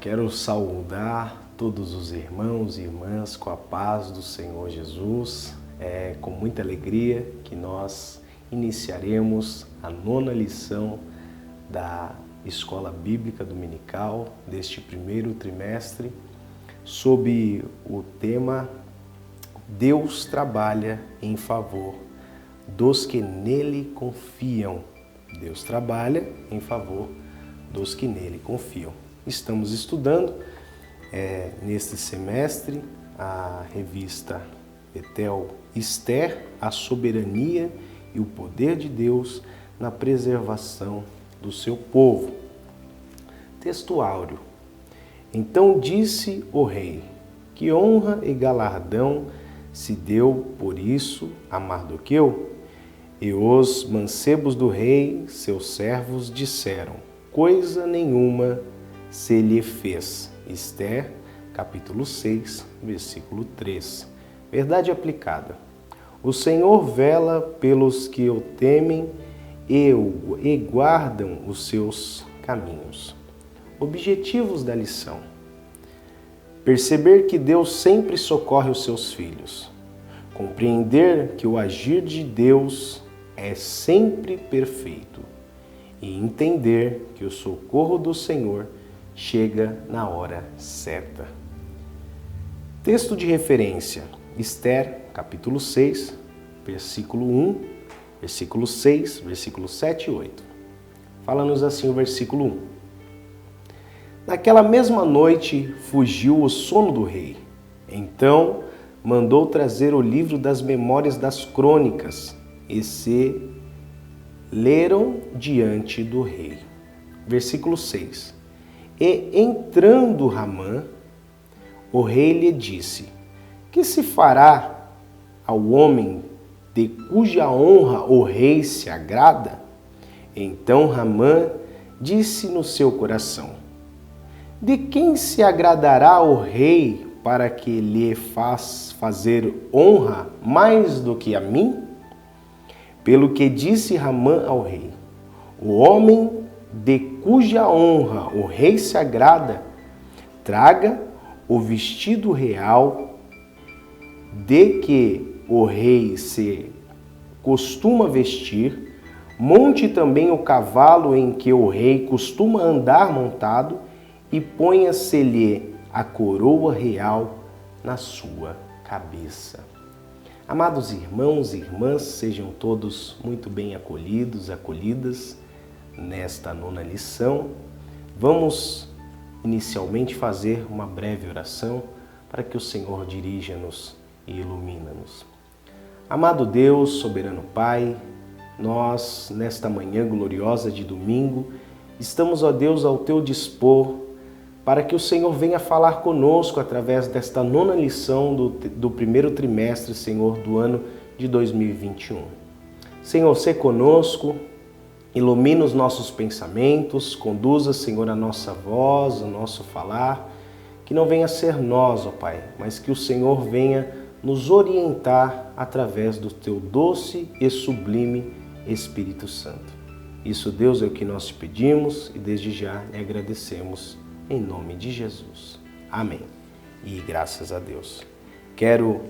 Quero saudar todos os irmãos e irmãs com a paz do Senhor Jesus. É com muita alegria que nós iniciaremos a 9ª lição da Escola Bíblica Dominical deste primeiro trimestre, sob o tema Deus trabalha em favor dos que nele confiam. Deus trabalha em favor dos que nele confiam. Estamos estudando neste semestre a revista Bethel Esther, a soberania e o poder de Deus na preservação do seu povo. Texto áureo. Então disse o rei, que honra e galardão se deu por isso a Mardoqueu? E os mancebos do rei, seus servos, disseram, coisa nenhuma se lhe fez. Esther, capítulo 6, versículo 3. Verdade aplicada. O Senhor vela pelos que o temem e guardam os seus caminhos. Objetivos da lição. Perceber que Deus sempre socorre os seus filhos. Compreender que o agir de Deus é sempre perfeito. E entender que o socorro do Senhor chega na hora certa. Texto de referência. Esther, capítulo 6, versículo 1, versículo 6, versículo 7 e 8. Fala-nos assim o versículo 1. Naquela mesma noite fugiu o sono do rei. Então mandou trazer o livro das memórias das crônicas e se leram diante do rei. Versículo 6. E entrando Ramã, o rei lhe disse, que se fará ao homem de cuja honra o rei se agrada? Então Ramã disse no seu coração, de quem se agradará o rei para que lhe fazer honra mais do que a mim? Pelo que disse Ramã ao rei, o homem de cuja honra o rei se agrada, traga o vestido real de que o rei se costuma vestir, monte também o cavalo em que o rei costuma andar montado e ponha-se-lhe a coroa real na sua cabeça. Amados irmãos e irmãs, sejam todos muito bem acolhidos, acolhidas nesta 9ª lição. Vamos inicialmente fazer uma breve oração para que o Senhor dirija-nos e ilumina-nos. Amado Deus, soberano Pai, nós, nesta manhã gloriosa de domingo, estamos, ó Deus, ao teu dispor para que o Senhor venha falar conosco através desta 9ª lição do primeiro trimestre, Senhor, do ano de 2021. Senhor, sê conosco, ilumina os nossos pensamentos, conduza, Senhor, a nossa voz, o nosso falar, que não venha ser nós, ó Pai, mas que o Senhor venha nos orientar através do teu doce e sublime Espírito Santo. Isso, Deus, é o que nós te pedimos e desde já lhe agradecemos. Em nome de Jesus. Amém. E graças a Deus. Quero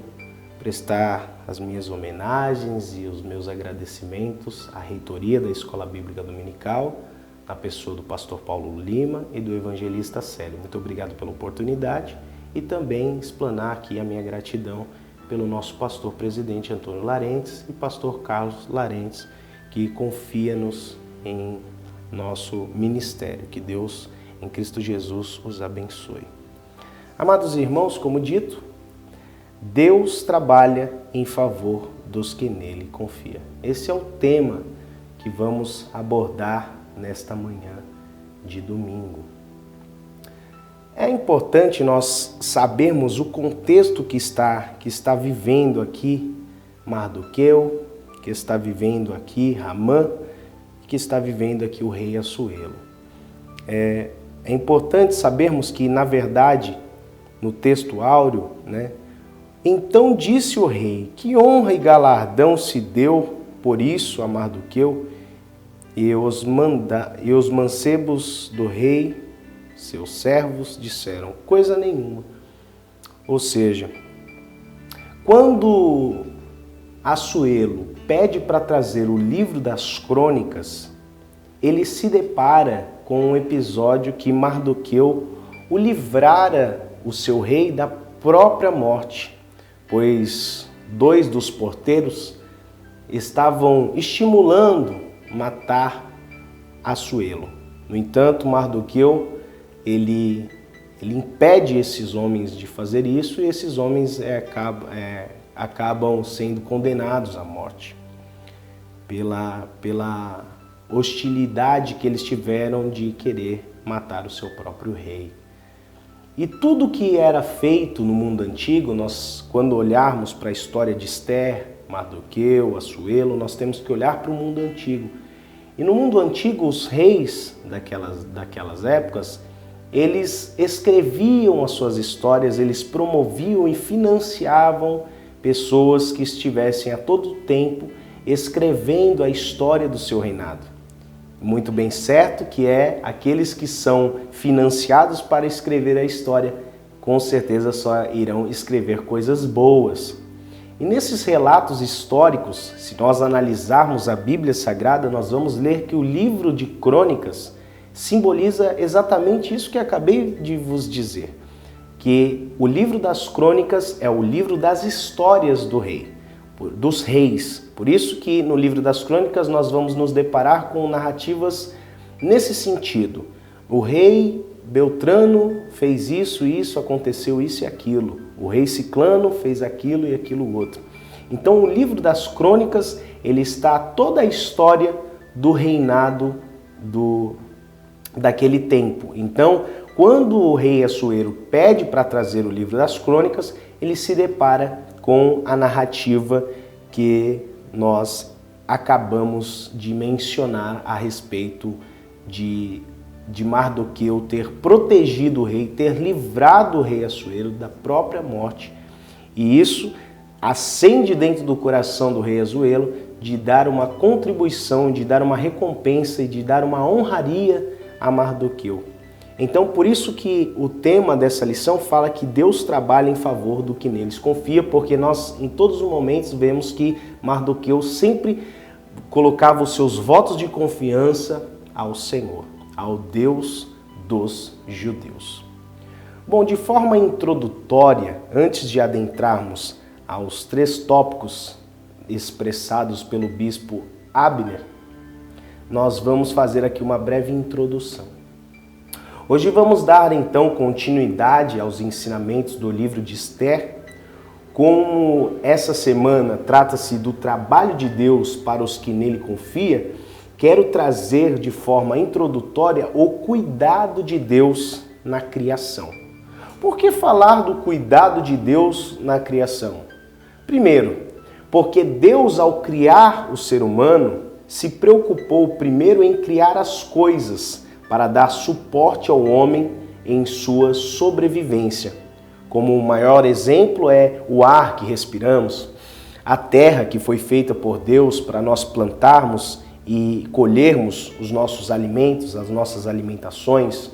prestar as minhas homenagens e os meus agradecimentos à reitoria da Escola Bíblica Dominical, na pessoa do pastor Paulo Lima e do evangelista Célio. Muito obrigado pela oportunidade e também explanar aqui a minha gratidão pelo nosso pastor presidente Antônio Larentes e pastor Carlos Larentes, que confia-nos em nosso ministério. Que Deus em Cristo Jesus os abençoe. Amados irmãos, como dito, Deus trabalha em favor dos que nele confiam. Esse é o tema que vamos abordar nesta manhã de domingo. É importante nós sabermos o contexto que está vivendo aqui Mardoqueu, que está vivendo aqui Ramã, que está vivendo aqui o rei Assuero. É importante sabermos que, na verdade, no texto áureo, então disse o rei, que honra e galardão se deu por isso a Mardoqueu, e os mancebos do rei, Seus servos disseram: coisa nenhuma. Ou seja, quando Assuero pede para trazer o livro das crônicas, ele se depara com um episódio que Mardoqueu o livrara o seu rei da própria morte, pois 2 dos porteiros estavam estimulando matar Assuero. No entanto, Mardoqueu ele impede esses homens de fazer isso e esses homens acabam sendo condenados à morte pela hostilidade que eles tiveram de querer matar o seu próprio rei. E tudo que era feito no mundo antigo, nós, quando olharmos para a história de Esther, Mardoqueu, Assuero, nós temos que olhar para o mundo antigo. E no mundo antigo, os reis daquelas épocas, eles escreviam as suas histórias, eles promoviam e financiavam pessoas que estivessem a todo tempo escrevendo a história do seu reinado. Muito bem certo que aqueles que são financiados para escrever a história, com certeza só irão escrever coisas boas. E nesses relatos históricos, se nós analisarmos a Bíblia Sagrada, nós vamos ler que o livro de Crônicas simboliza exatamente isso que acabei de vos dizer, que o livro das Crônicas é o livro das histórias dos reis. Por isso que no livro das Crônicas nós vamos nos deparar com narrativas nesse sentido. O rei Beltrano fez isso, aconteceu isso e aquilo. O rei Ciclano fez aquilo e aquilo outro. Então o livro das Crônicas, ele está toda a história do reinado daquele tempo. Então, quando o rei Assuero pede para trazer o livro das Crônicas, ele se depara com a narrativa que nós acabamos de mencionar a respeito de Mardoqueu ter protegido o rei, ter livrado o rei Assuero da própria morte. E isso acende dentro do coração do rei Assuero de dar uma contribuição, de dar uma recompensa e de dar uma honraria a Mardoqueu. Então, por isso que o tema dessa lição fala que Deus trabalha em favor do que neles confia, porque nós, em todos os momentos, vemos que Mardoqueu sempre colocava os seus votos de confiança ao Senhor, ao Deus dos judeus. Bom, de forma introdutória, antes de adentrarmos aos 3 tópicos expressados pelo bispo Abner, nós vamos fazer aqui uma breve introdução. Hoje vamos dar então continuidade aos ensinamentos do livro de Esther. Como essa semana trata-se do trabalho de Deus para os que nele confiam, quero trazer de forma introdutória o cuidado de Deus na criação. Por que falar do cuidado de Deus na criação? Primeiro, porque Deus, ao criar o ser humano, se preocupou primeiro em criar as coisas para dar suporte ao homem em sua sobrevivência. Como o maior exemplo é o ar que respiramos, a terra que foi feita por Deus para nós plantarmos e colhermos os nossos alimentos, as nossas alimentações,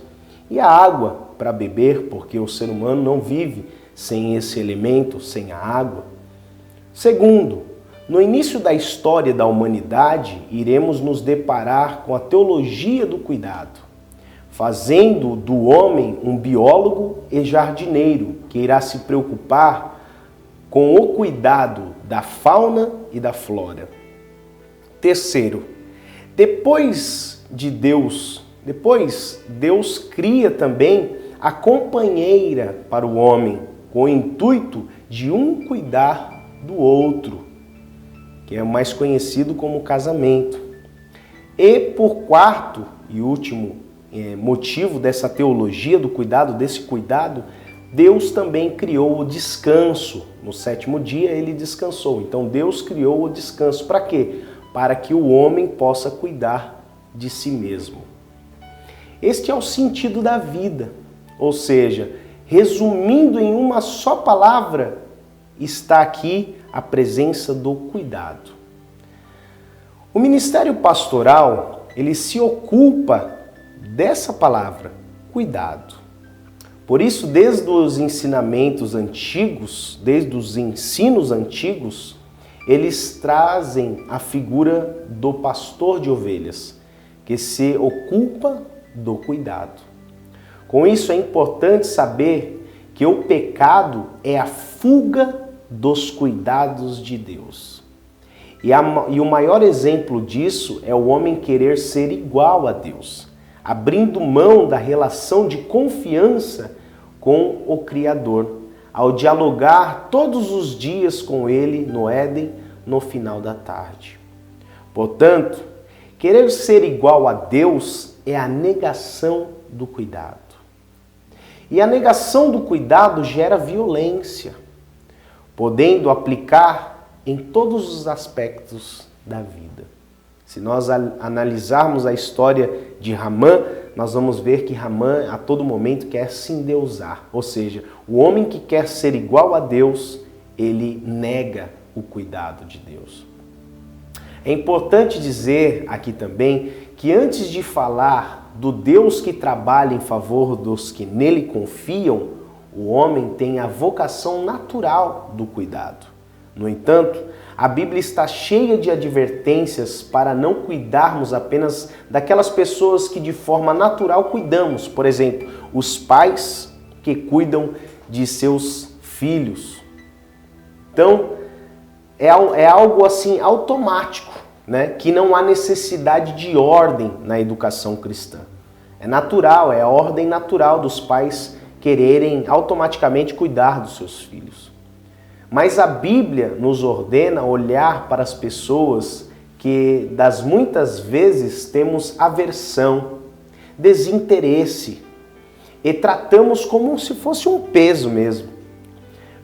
e a água para beber, porque o ser humano não vive sem esse elemento, sem a água. Segundo, no início da história da humanidade, iremos nos deparar com a teologia do cuidado, fazendo do homem um biólogo e jardineiro que irá se preocupar com o cuidado da fauna e da flora. Terceiro, depois Deus cria também a companheira para o homem, com o intuito de um cuidar do outro, que é mais conhecido como casamento. E por quarto e último motivo dessa teologia do cuidado, desse cuidado, Deus também criou o descanso. No 7º dia ele descansou. Então Deus criou o descanso. Para quê? Para que o homem possa cuidar de si mesmo. Este é o sentido da vida. Ou seja, resumindo em uma só palavra, está aqui a presença do cuidado. O ministério pastoral, ele se ocupa dessa palavra, cuidado. Por isso, desde os ensinamentos antigos, desde os ensinos antigos, eles trazem a figura do pastor de ovelhas, que se ocupa do cuidado. Com isso, é importante saber que o pecado é a fuga dos cuidados de Deus. E o maior exemplo disso é o homem querer ser igual a Deus, abrindo mão da relação de confiança com o Criador, ao dialogar todos os dias com Ele no Éden, no final da tarde. Portanto, querer ser igual a Deus é a negação do cuidado. E a negação do cuidado gera violência, podendo aplicar em todos os aspectos da vida. Se nós analisarmos a história de Ramã, nós vamos ver que Ramã a todo momento quer se endeusar. Ou seja, o homem que quer ser igual a Deus, ele nega o cuidado de Deus. É importante dizer aqui também que antes de falar do Deus que trabalha em favor dos que nele confiam, o homem tem a vocação natural do cuidado. No entanto, a Bíblia está cheia de advertências para não cuidarmos apenas daquelas pessoas que de forma natural cuidamos. Por exemplo, os pais que cuidam de seus filhos. Então, é algo assim automático, né? Que não há necessidade de ordem na educação cristã. É natural, é a ordem natural dos pais quererem automaticamente cuidar dos seus filhos. Mas a Bíblia nos ordena olhar para as pessoas que das muitas vezes temos aversão, desinteresse e tratamos como se fosse um peso mesmo.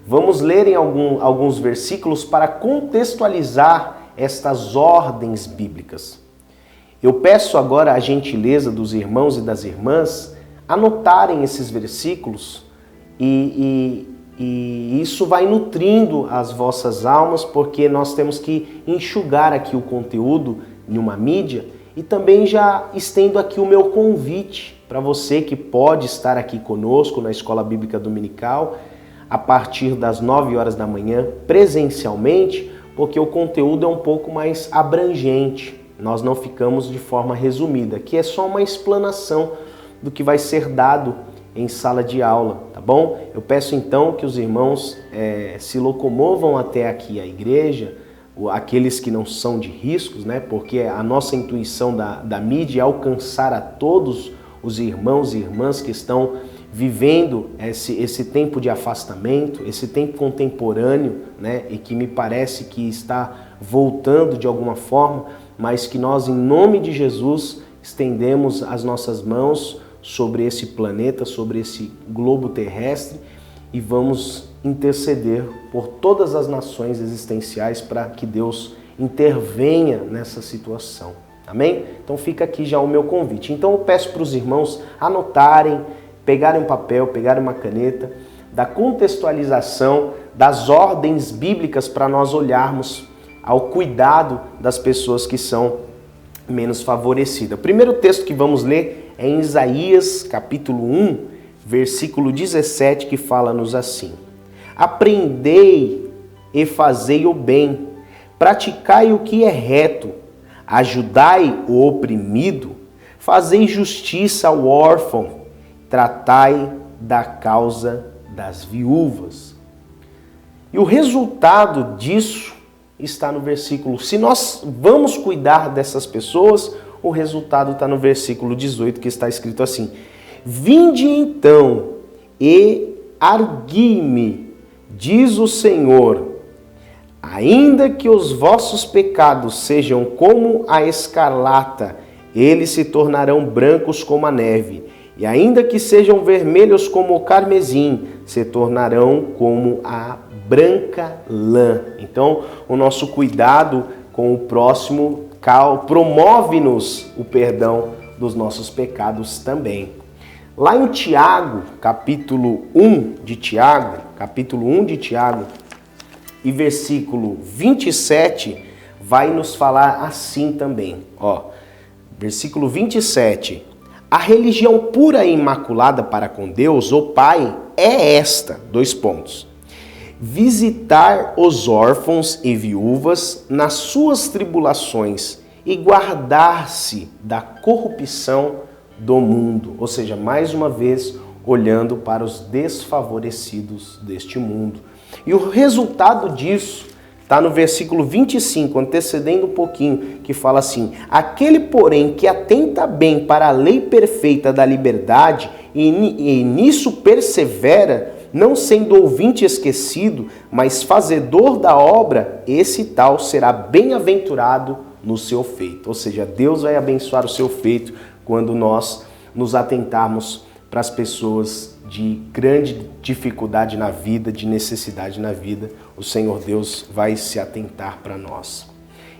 Vamos ler em alguns versículos para contextualizar estas ordens bíblicas. Eu peço agora a gentileza dos irmãos e das irmãs anotarem esses versículos e isso vai nutrindo as vossas almas, porque nós temos que enxugar aqui o conteúdo em uma mídia. E também já estendo aqui o meu convite para você que pode estar aqui conosco na Escola Bíblica Dominical a partir das 9 horas da manhã, presencialmente, porque o conteúdo é um pouco mais abrangente. Nós não ficamos de forma resumida, que é só uma explanação do que vai ser dado em sala de aula, tá bom? Eu peço então que os irmãos se locomovam até aqui a igreja, aqueles que não são de riscos, né? Porque a nossa intuição da mídia é alcançar a todos os irmãos e irmãs que estão vivendo esse tempo de afastamento, esse tempo contemporâneo, né? E que me parece que está voltando de alguma forma, mas que nós, em nome de Jesus, estendemos as nossas mãos sobre esse planeta, sobre esse globo terrestre e vamos interceder por todas as nações existenciais para que Deus intervenha nessa situação. Amém? Então fica aqui já o meu convite. Então eu peço para os irmãos anotarem, pegarem um papel, pegarem uma caneta, da contextualização das ordens bíblicas para nós olharmos ao cuidado das pessoas que são menos favorecidas. O primeiro texto que vamos ler é em Isaías, capítulo 1, versículo 17, que fala-nos assim: Aprendei e fazei o bem, praticai o que é reto, ajudai o oprimido, fazei justiça ao órfão, tratai da causa das viúvas. E o resultado disso está no versículo. Se nós vamos cuidar dessas pessoas, o resultado está no versículo 18, que está escrito assim: Vinde então e argui-me, diz o Senhor, ainda que os vossos pecados sejam como a escarlata, eles se tornarão brancos como a neve, e ainda que sejam vermelhos como o carmesim, se tornarão como a branca lã. Então, o nosso cuidado com o próximo promove-nos o perdão dos nossos pecados também. Lá em Tiago, capítulo 1 de Tiago, e versículo 27, vai nos falar assim também. Ó, versículo 27. A religião pura e imaculada para com Deus, o Pai, é esta, : visitar os órfãos e viúvas nas suas tribulações e guardar-se da corrupção do mundo. Ou seja, mais uma vez, olhando para os desfavorecidos deste mundo. E o resultado disso está no versículo 25, antecedendo um pouquinho, que fala assim: aquele, porém, que atenta bem para a lei perfeita da liberdade e nisso persevera, não sendo ouvinte esquecido, mas fazedor da obra, esse tal será bem-aventurado no seu feito. Ou seja, Deus vai abençoar o seu feito quando nós nos atentarmos para as pessoas de grande dificuldade na vida, de necessidade na vida. O Senhor Deus vai se atentar para nós.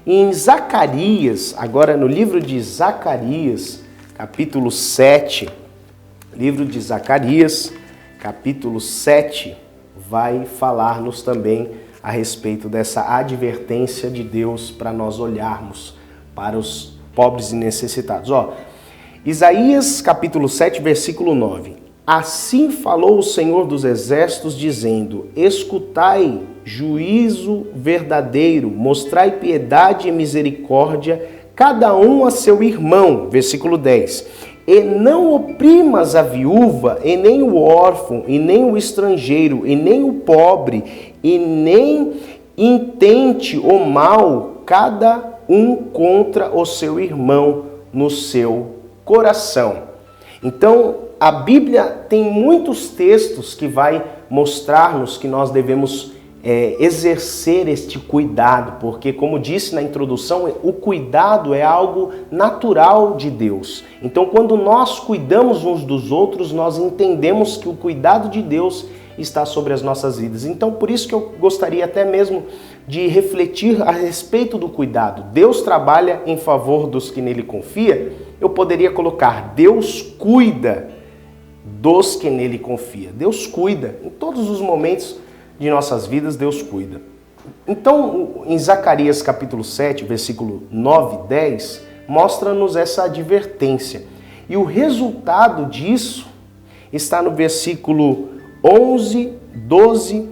Em Zacarias, agora no livro de Zacarias, capítulo 7, livro de Zacarias, capítulo 7, vai falar-nos também a respeito dessa advertência de Deus para nós olharmos para os pobres e necessitados. Isaías, capítulo 7, versículo 9. Assim falou o Senhor dos Exércitos, dizendo: escutai juízo verdadeiro, mostrai piedade e misericórdia, cada um a seu irmão. Versículo 10. E não oprimas a viúva, e nem o órfão, e nem o estrangeiro, e nem o pobre, e nem intente o mal, cada um contra o seu irmão no seu coração. Então, a Bíblia tem muitos textos que vai mostrar-nos que nós devemos exercer este cuidado, porque, como disse na introdução, o cuidado é algo natural de Deus. Então, quando nós cuidamos uns dos outros, nós entendemos que o cuidado de Deus está sobre as nossas vidas. Então, por isso que eu gostaria até mesmo de refletir a respeito do cuidado. Deus trabalha em favor dos que nele confiam. Eu poderia colocar: Deus cuida dos que nele confiam. Deus cuida em todos os momentos de nossas vidas, Deus cuida. Então, em Zacarias capítulo 7, versículo 9 e 10, mostra-nos essa advertência. E o resultado disso está no versículo 11, 12,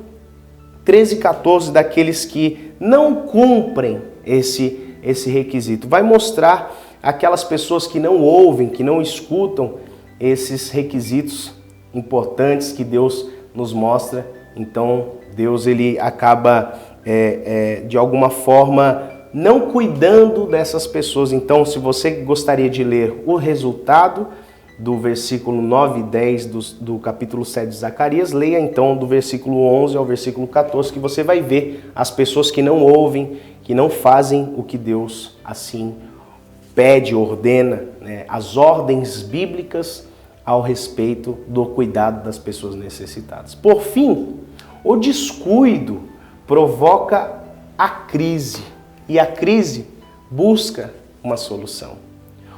13 e 14, daqueles que não cumprem esse requisito. Vai mostrar aquelas pessoas que não ouvem, que não escutam esses requisitos importantes que Deus nos mostra. Então, Deus ele acaba, de alguma forma, não cuidando dessas pessoas. Então, se você gostaria de ler o resultado do versículo 9 e 10 do capítulo 7 de Zacarias, leia então do versículo 11 ao versículo 14, que você vai ver as pessoas que não ouvem, que não fazem o que Deus assim pede, ordena, né? As ordens bíblicas ao respeito do cuidado das pessoas necessitadas. Por fim, o descuido provoca a crise e a crise busca uma solução.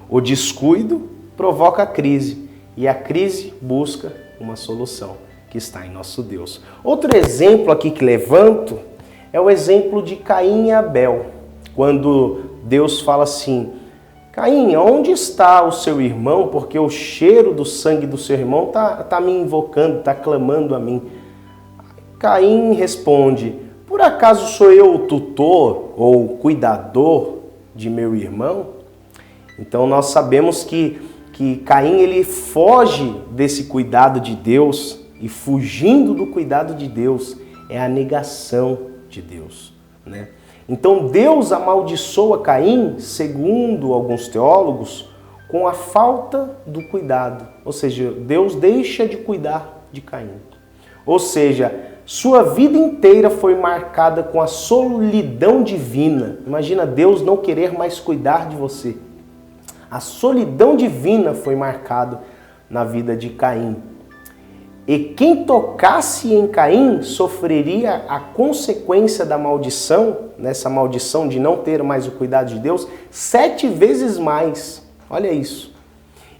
O descuido provoca a crise e a crise busca uma solução que está em nosso Deus. Outro exemplo aqui que levanto é o exemplo de Caim e Abel, quando Deus fala assim: Caim, onde está o seu irmão? Porque o cheiro do sangue do seu irmão tá me invocando, está clamando a mim. Caim responde: por acaso sou eu o tutor ou cuidador de meu irmão? Então nós sabemos que Caim ele foge desse cuidado de Deus, e fugindo do cuidado de Deus é a negação de Deus, né? Então Deus amaldiçoa Caim, segundo alguns teólogos, com a falta do cuidado. Ou seja, Deus deixa de cuidar de Caim. Ou seja, sua vida inteira foi marcada com a solidão divina. Imagina Deus não querer mais cuidar de você. A solidão divina foi marcada na vida de Caim. E quem tocasse em Caim sofreria a consequência da maldição, nessa maldição de não ter mais o cuidado de Deus, 7 vezes mais. Olha isso.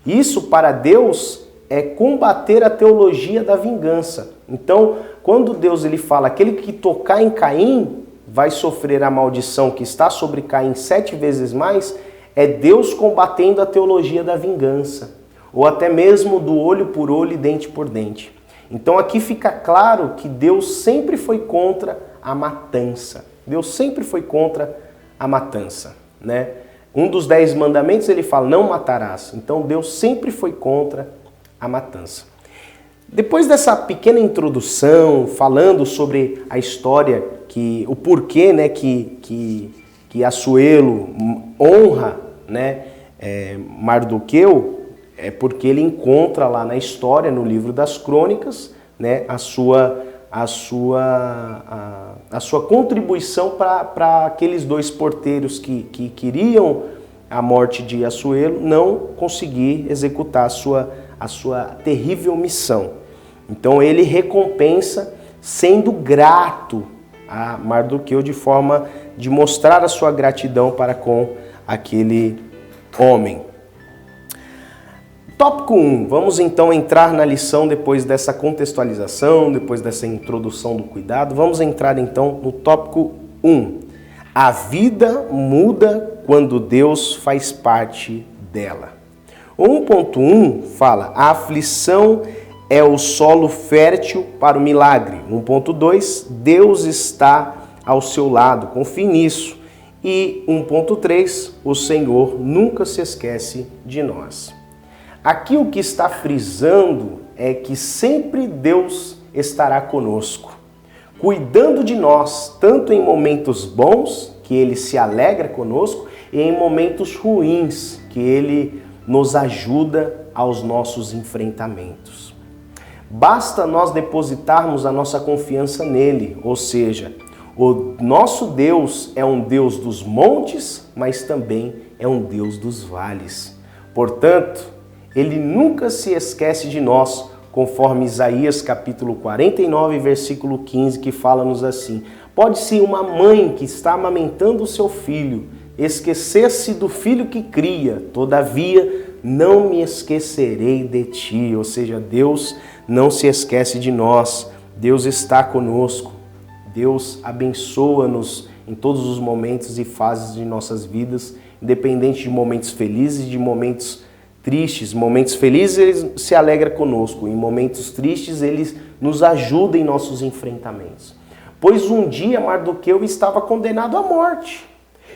Isso para Deus é combater a teologia da vingança. Então, quando Deus ele fala, aquele que tocar em Caim vai sofrer a maldição que está sobre Caim 7 vezes mais, é Deus combatendo a teologia da vingança. ou até mesmo do olho por olho e dente por dente. Então aqui fica claro que Deus sempre foi contra a matança. Deus sempre foi contra a matança, né? Um dos 10 mandamentos ele fala, não matarás. Então Deus sempre foi contra a matança. Depois dessa pequena introdução, falando sobre a história, o porquê, né, que Assuero honra, né, Mardoqueu, é porque ele encontra lá na história, no livro das crônicas, né, a sua contribuição para aqueles 2 porteiros que queriam a morte de Assuero não conseguir executar a sua terrível missão. Então ele recompensa sendo grato a Mardoqueu de forma de mostrar a sua gratidão para com aquele homem. Tópico 1. Vamos então entrar na lição depois dessa contextualização, depois dessa introdução do cuidado. Vamos entrar então no tópico 1. A vida muda quando Deus faz parte dela. O 1.1 fala, a aflição é o solo fértil para o milagre. 1.2, Deus está ao seu lado, confie nisso. E 1.3, o Senhor nunca se esquece de nós. Aqui o que está frisando é que sempre Deus estará conosco, cuidando de nós, tanto em momentos bons, que Ele se alegra conosco, e em momentos ruins, que Ele nos ajuda aos nossos enfrentamentos. Basta nós depositarmos a nossa confiança nele, ou seja, o nosso Deus é um Deus dos montes, mas também é um Deus dos vales. Portanto, Ele nunca se esquece de nós, conforme Isaías capítulo 49, versículo 15, que fala-nos assim, pode-se uma mãe que está amamentando o seu filho esquecer-se do filho que cria, todavia não me esquecerei de ti. Ou seja, Deus não se esquece de nós, Deus está conosco, Deus abençoa-nos em todos os momentos e fases de nossas vidas, independente de momentos felizes e de momentos tristes. Momentos felizes Ele se alegra conosco, em momentos tristes Ele nos ajuda em nossos enfrentamentos. Pois um dia Mardoqueu estava condenado à morte,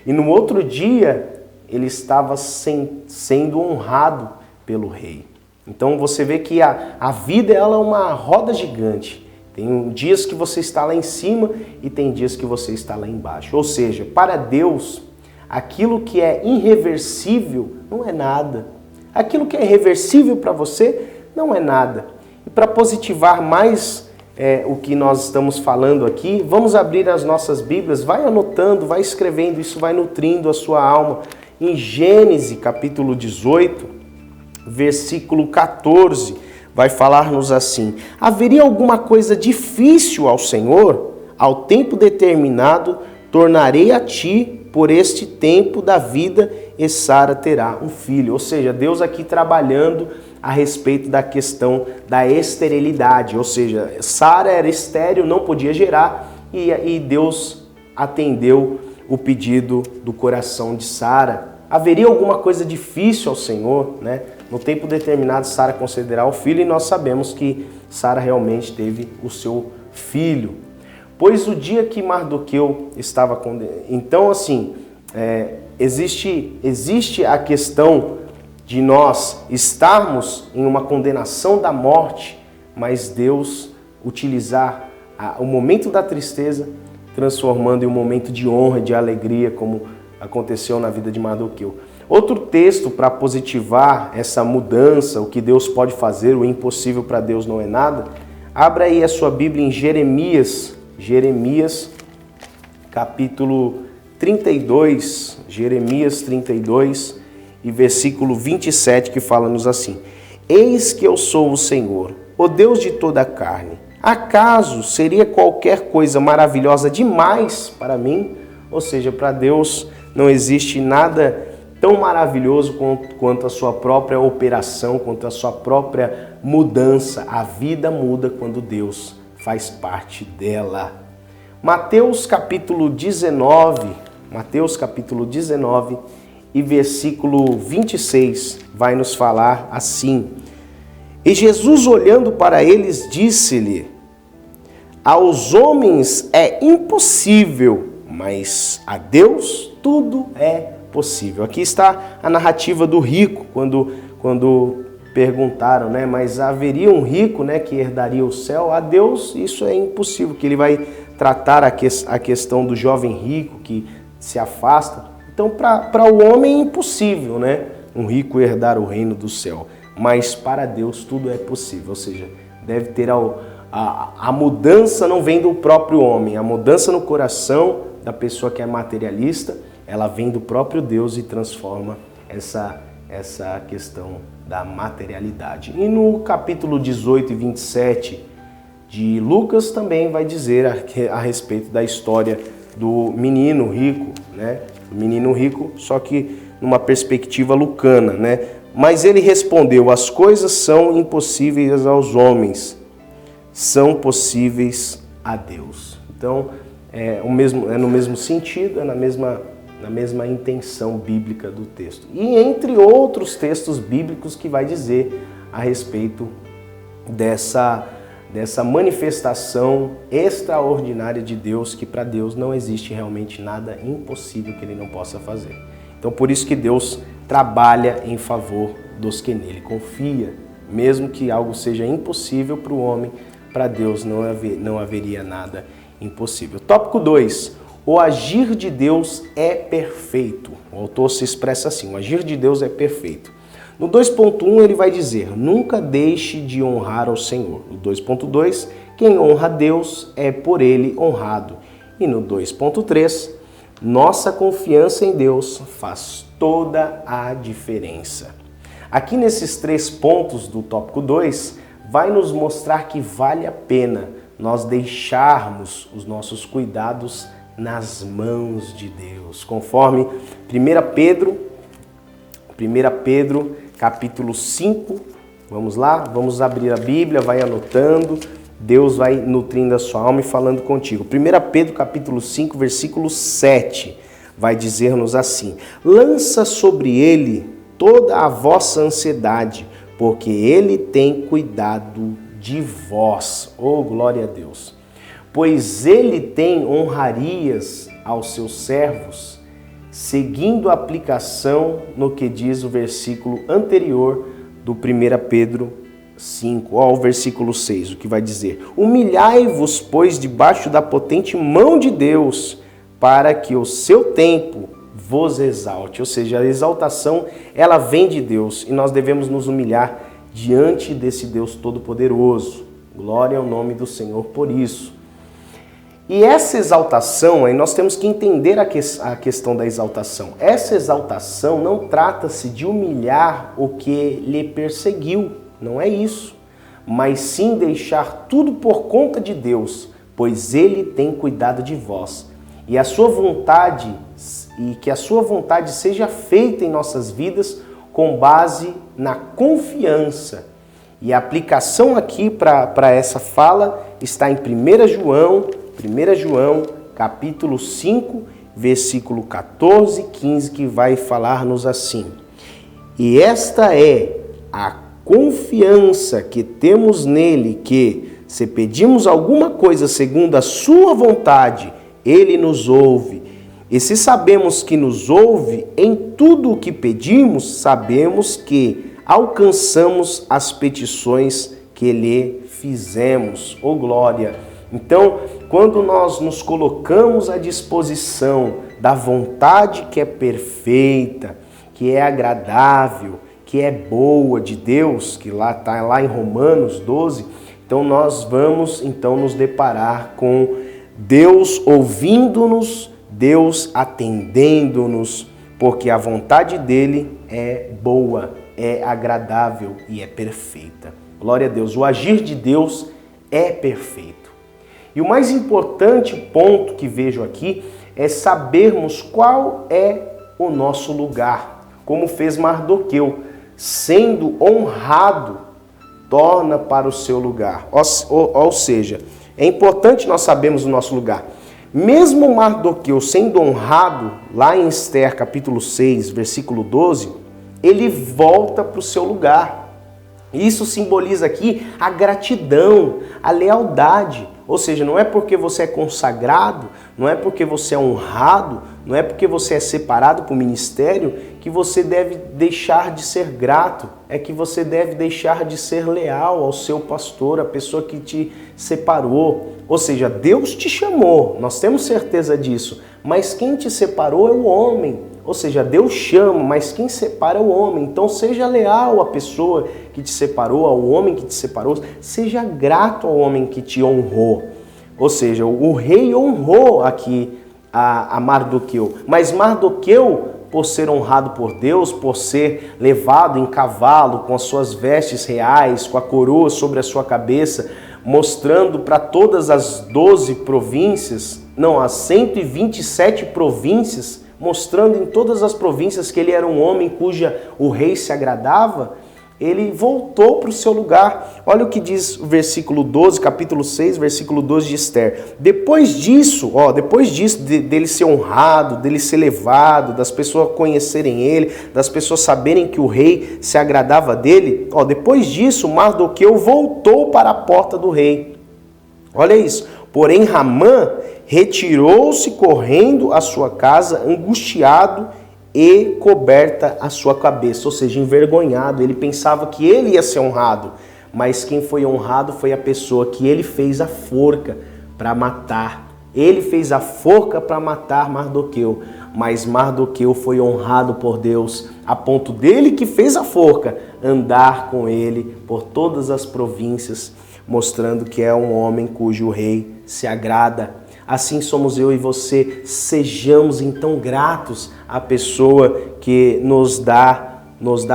e no outro dia ele estava sendo honrado pelo rei. Então você vê que a vida ela é uma roda gigante. Tem dias que você está lá em cima e tem dias que você está lá embaixo. Ou seja, para Deus, aquilo que é irreversível não é nada. Aquilo que é irreversível para você não é nada. E para positivar mais o que nós estamos falando aqui, vamos abrir as nossas Bíblias, vai anotando, vai escrevendo, isso vai nutrindo a sua alma. Em Gênesis capítulo 18, versículo 14, vai falar-nos assim: haveria alguma coisa difícil ao Senhor? Ao tempo determinado, tornarei a ti por este tempo da vida, e Sara terá um filho. Ou seja, Deus aqui trabalhando a respeito da questão da esterilidade. Ou seja, Sara era estéril, não podia gerar, e Deus atendeu o pedido do coração de Sara. Haveria alguma coisa difícil ao Senhor, né? No tempo determinado, Sara concederá o filho, e nós sabemos que Sara realmente teve o seu filho. Pois o dia que Mardoqueu estava condenado... Então, assim, existe a questão de nós estarmos em uma condenação da morte, mas Deus utilizar o momento da tristeza, transformando em um momento de honra, de alegria, como aconteceu na vida de Mardoqueu. Outro texto para positivar essa mudança, o que Deus pode fazer, o impossível para Deus não é nada. Abra aí a sua Bíblia em Jeremias capítulo 32, Jeremias 32 e versículo 27, que fala-nos assim: eis que eu sou o Senhor, o Deus de toda a carne. Acaso seria qualquer coisa maravilhosa demais para mim? Ou seja, para Deus não existe nada tão maravilhoso quanto a sua própria operação, quanto a sua própria mudança. A vida muda quando Deus faz parte dela. Mateus capítulo 19 e versículo 26 vai nos falar assim: E Jesus, olhando para eles, disse-lhe: Aos homens é impossível, mas a Deus tudo é possível. Aqui está a narrativa do rico, quando perguntaram, né? Mas haveria um rico, né, que herdaria o céu? A Deus isso é impossível, que ele vai tratar a questão do jovem rico que se afasta. Então, para o homem é impossível, né, um rico herdar o reino do céu. Mas para Deus tudo é possível, ou seja, deve ter a mudança não vem do próprio homem, a mudança no coração da pessoa que é materialista, ela vem do próprio Deus e transforma essa questão da materialidade. E no capítulo 18 e 27 de Lucas também vai dizer a respeito da história do menino rico, né? O menino rico, só que numa perspectiva lucana, né? Mas ele respondeu: as coisas são impossíveis aos homens, são possíveis a Deus. Então, é no mesmo sentido, é na mesma intenção bíblica do texto. E entre outros textos bíblicos que vai dizer a respeito dessa manifestação extraordinária de Deus, que para Deus não existe realmente nada impossível que Ele não possa fazer. Então, por isso que Deus trabalha em favor dos que nele confia. Mesmo que algo seja impossível para o homem, para Deus não haveria nada impossível. Tópico 2. O agir de Deus é perfeito. O autor se expressa assim: o agir de Deus é perfeito. No 2.1 ele vai dizer: nunca deixe de honrar ao Senhor. No 2.2, quem honra a Deus é por ele honrado. E no 2.3, nossa confiança em Deus faz toda a diferença. Aqui nesses 3 pontos do tópico 2, vai nos mostrar que vale a pena nós deixarmos os nossos cuidados nas mãos de Deus. Conforme 1 Pedro, capítulo 5, vamos lá? Vamos abrir a Bíblia, vai anotando, Deus vai nutrindo a sua alma e falando contigo. 1 Pedro, capítulo 5, versículo 7, vai dizer-nos assim: lança sobre ele toda a vossa ansiedade, porque ele tem cuidado de vós. Oh, glória a Deus! Pois ele tem honrarias aos seus servos, seguindo a aplicação no que diz o versículo anterior do 1 Pedro 5, ao versículo 6, o que vai dizer: humilhai-vos, pois, debaixo da potente mão de Deus, para que o seu tempo vos exalte. Ou seja, a exaltação, ela vem de Deus e nós devemos nos humilhar diante desse Deus Todo-Poderoso. Glória ao nome do Senhor por isso. E essa exaltação, aí nós temos que entender a questão da exaltação. Essa exaltação não trata-se de humilhar o que lhe perseguiu, não é isso. Mas sim deixar tudo por conta de Deus, pois Ele tem cuidado de vós. E que a sua vontade seja feita em nossas vidas com base na confiança. E a aplicação aqui para essa fala está em 1 João, capítulo 5, versículo 14 e 15, que vai falar-nos assim: e esta é a confiança que temos nele, que, se pedimos alguma coisa segundo a sua vontade, ele nos ouve. E se sabemos que nos ouve em tudo o que pedimos, sabemos que alcançamos as petições que lhe fizemos. Oh, glória! Então, quando nós nos colocamos à disposição da vontade que é perfeita, que é agradável, que é boa de Deus, que está lá em Romanos 12, então nós vamos nos deparar com Deus ouvindo-nos, Deus atendendo-nos, porque a vontade dele é boa, é agradável e é perfeita. Glória a Deus, o agir de Deus é perfeito. E o mais importante ponto que vejo aqui é sabermos qual é o nosso lugar. Como fez Mardoqueu, sendo honrado, torna para o seu lugar. Ou seja, é importante nós sabermos o nosso lugar. Mesmo Mardoqueu sendo honrado, lá em Esther capítulo 6, versículo 12, ele volta para o seu lugar. Isso simboliza aqui a gratidão, a lealdade. Ou seja, não é porque você é consagrado, não é porque você é honrado, não é porque você é separado para o ministério que você deve deixar de ser grato. É que você deve deixar de ser leal ao seu pastor, a pessoa que te separou. Ou seja, Deus te chamou, nós temos certeza disso, mas quem te separou é o homem. Ou seja, Deus chama, mas quem separa é o homem. Então seja leal à pessoa que te separou, ao homem que te separou. Seja grato ao homem que te honrou. Ou seja, o rei honrou aqui a Mardoqueu. Mas Mardoqueu, por ser honrado por Deus, por ser levado em cavalo com as suas vestes reais, com a coroa sobre a sua cabeça, mostrando para todas as 12 províncias, não, as 127 províncias, mostrando em todas as províncias que ele era um homem cuja o rei se agradava, ele voltou para o seu lugar. Olha o que diz o versículo 12, capítulo 6, versículo 12 de Esther. Depois disso, dele ser honrado, dele ser levado, das pessoas conhecerem ele, das pessoas saberem que o rei se agradava dele, depois disso, Mardoqueu voltou para a porta do rei. Olha isso. Porém, Ramã retirou-se correndo à sua casa, angustiado e coberta a sua cabeça, ou seja, envergonhado. Ele pensava que ele ia ser honrado, mas quem foi honrado foi a pessoa que ele fez a forca para matar. Ele fez a forca para matar Mardoqueu, mas Mardoqueu foi honrado por Deus, a ponto dele que fez a forca andar com ele por todas as províncias, mostrando que é um homem cujo rei se agrada. Assim somos eu e você. Sejamos então gratos à pessoa que nos dá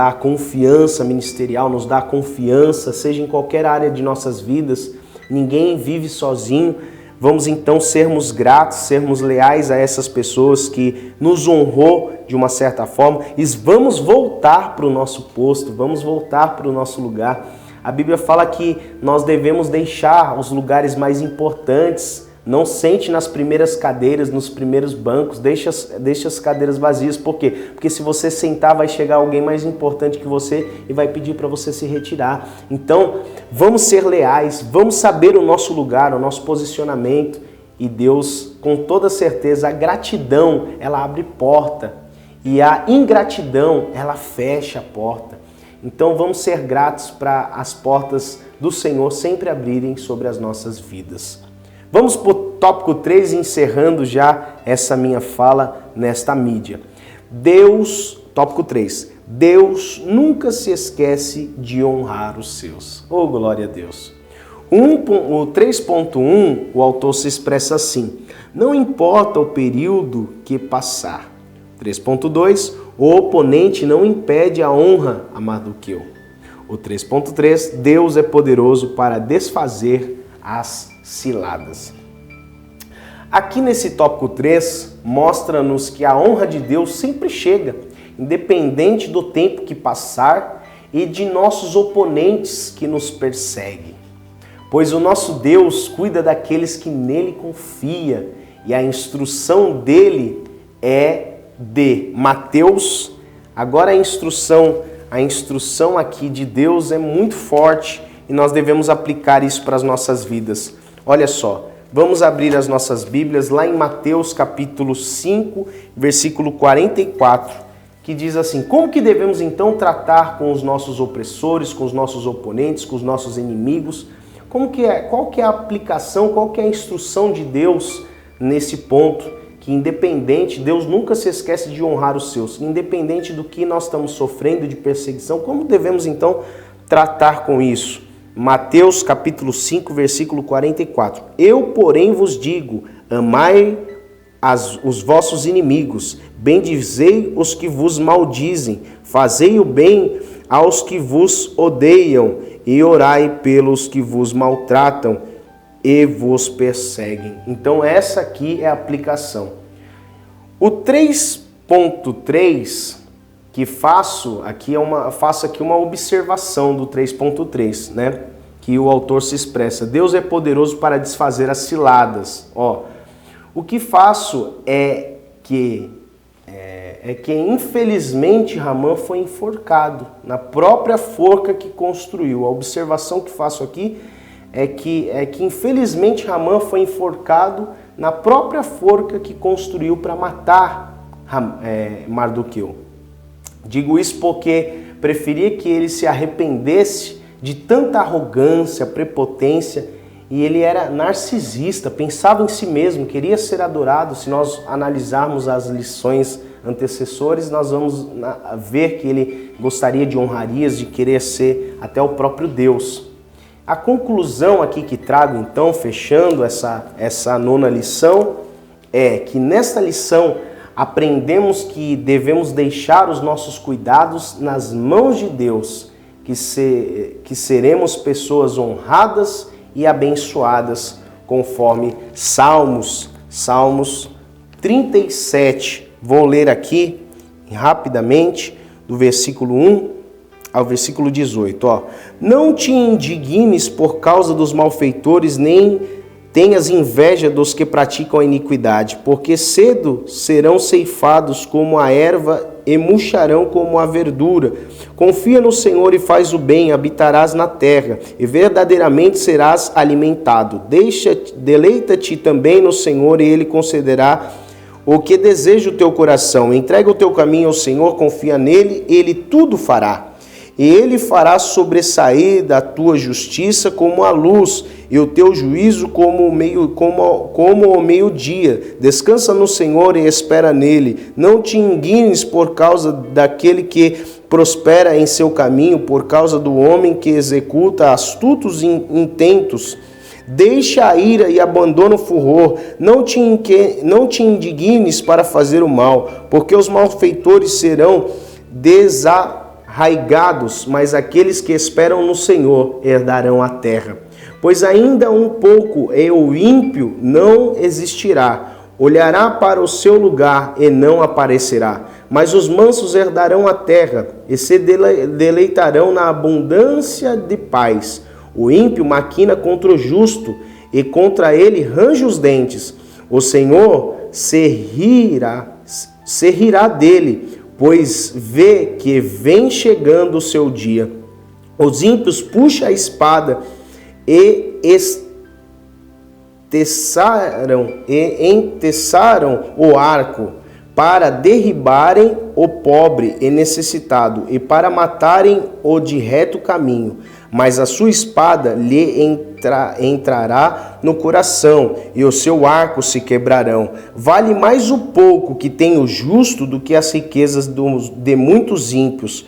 a confiança ministerial, nos dá a confiança, seja em qualquer área de nossas vidas. Ninguém vive sozinho. Vamos então sermos gratos, sermos leais a essas pessoas que nos honrou de uma certa forma e vamos voltar para o nosso posto, vamos voltar para o nosso lugar. A Bíblia fala que nós devemos deixar os lugares mais importantes. Não sente nas primeiras cadeiras, nos primeiros bancos, deixa as cadeiras vazias. Por quê? Porque se você sentar, vai chegar alguém mais importante que você e vai pedir para você se retirar. Então, vamos ser leais, vamos saber o nosso lugar, o nosso posicionamento. E Deus, com toda certeza, a gratidão, ela abre porta. E a ingratidão, ela fecha a porta. Então, vamos ser gratos para as portas do Senhor sempre abrirem sobre as nossas vidas. Vamos para o tópico 3, encerrando já essa minha fala nesta mídia. Tópico 3. Deus nunca se esquece de honrar os seus. Oh, glória a Deus. O 3.1, o autor se expressa assim: não importa o período que passar. 3.2, o oponente não impede a honra a Mardoqueu. O 3.3, Deus é poderoso para desfazer as ciladas. Aqui nesse tópico 3, mostra-nos que a honra de Deus sempre chega, independente do tempo que passar e de nossos oponentes que nos perseguem. Pois o nosso Deus cuida daqueles que nele confia, e a instrução dele é de Mateus. Agora a instrução aqui de Deus é muito forte e nós devemos aplicar isso para as nossas vidas. Olha só, vamos abrir as nossas Bíblias lá em Mateus capítulo 5, versículo 44, que diz assim: como que devemos então tratar com os nossos opressores, com os nossos oponentes, com os nossos inimigos? Qual que é a aplicação, qual que é a instrução de Deus nesse ponto? Que independente, Deus nunca se esquece de honrar os seus, independente do que nós estamos sofrendo de perseguição, como devemos então tratar com isso? Mateus capítulo 5, versículo 44. Eu, porém, vos digo, amai os vossos inimigos, bendizei os que vos maldizem, fazei o bem aos que vos odeiam e orai pelos que vos maltratam e vos perseguem. Então essa aqui é a aplicação. O 3.3 que faço aqui uma observação do 3.3, né? Que o autor se expressa: Deus é poderoso para desfazer as ciladas. O que faço é que infelizmente Ramã foi enforcado na própria forca que construiu. A observação que faço aqui é que infelizmente Ramã foi enforcado na própria forca que construiu para matar Mardoqueu. Digo isso porque preferia que ele se arrependesse de tanta arrogância, prepotência, e ele era narcisista, pensava em si mesmo, queria ser adorado. Se nós analisarmos as lições antecessores, nós vamos ver que ele gostaria de honrarias, de querer ser até o próprio Deus. A conclusão aqui que trago, então, fechando essa nona lição, é que nesta lição aprendemos que devemos deixar os nossos cuidados nas mãos de Deus, que seremos pessoas honradas e abençoadas, conforme Salmos 37. Vou ler aqui rapidamente, do versículo 1 ao versículo 18. Não te indignes por causa dos malfeitores, nem tenhas inveja dos que praticam a iniquidade, porque cedo serão ceifados como a erva e murcharão como a verdura. Confia no Senhor e faz o bem, habitarás na terra, e verdadeiramente serás alimentado. Deleita-te também no Senhor, e Ele concederá o que deseja o teu coração. Entrega o teu caminho ao Senhor, confia nele, Ele tudo fará. E Ele fará sobressair da tua justiça como a luz, e o teu juízo como o meio-dia. Descansa no Senhor e espera nele. Não te indignes por causa daquele que prospera em seu caminho, por causa do homem que executa astutos intentos. Deixa a ira e abandona o furor. Não te indignes para fazer o mal, porque os malfeitores serão desarraigados, mas aqueles que esperam no Senhor herdarão a terra. Pois ainda um pouco e o ímpio não existirá, olhará para o seu lugar e não aparecerá. Mas os mansos herdarão a terra e se deleitarão na abundância de paz. O ímpio maquina contra o justo e contra ele range os dentes. O Senhor se rirá dele, pois vê que vem chegando o seu dia. Os ímpios puxam a espada e entessaram o arco para derribarem o pobre e necessitado e para matarem o de reto caminho. Mas a sua espada lhe entrará no coração e o seu arco se quebrarão. Vale mais o pouco que tem o justo do que as riquezas de muitos ímpios.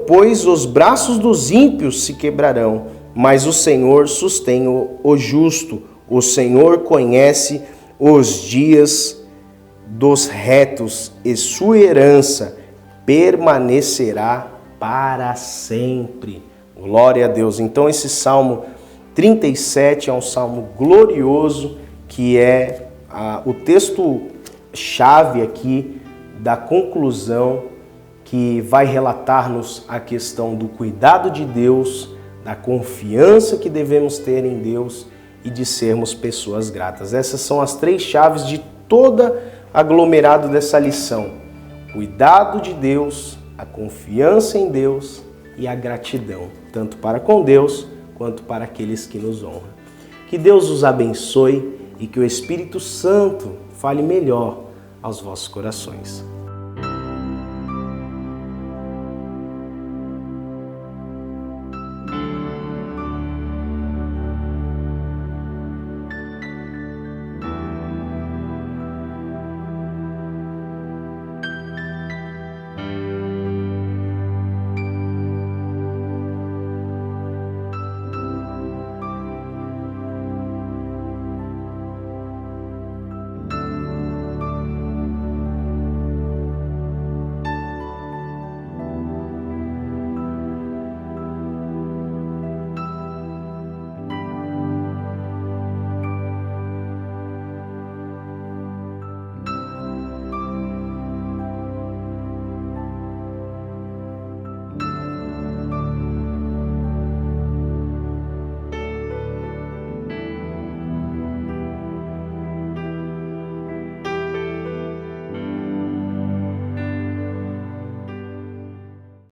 Pois os braços dos ímpios se quebrarão, mas o Senhor sustém o justo. O Senhor conhece os dias dos retos e sua herança permanecerá para sempre. Glória a Deus. Então esse Salmo 37 é um salmo glorioso, que é o texto-chave aqui da conclusão, que vai relatar-nos a questão do cuidado de Deus, da confiança que devemos ter em Deus e de sermos pessoas gratas. Essas são as três chaves de todo aglomerado dessa lição: cuidado de Deus, a confiança em Deus e a gratidão, tanto para com Deus quanto para aqueles que nos honram. Que Deus os abençoe e que o Espírito Santo fale melhor aos vossos corações.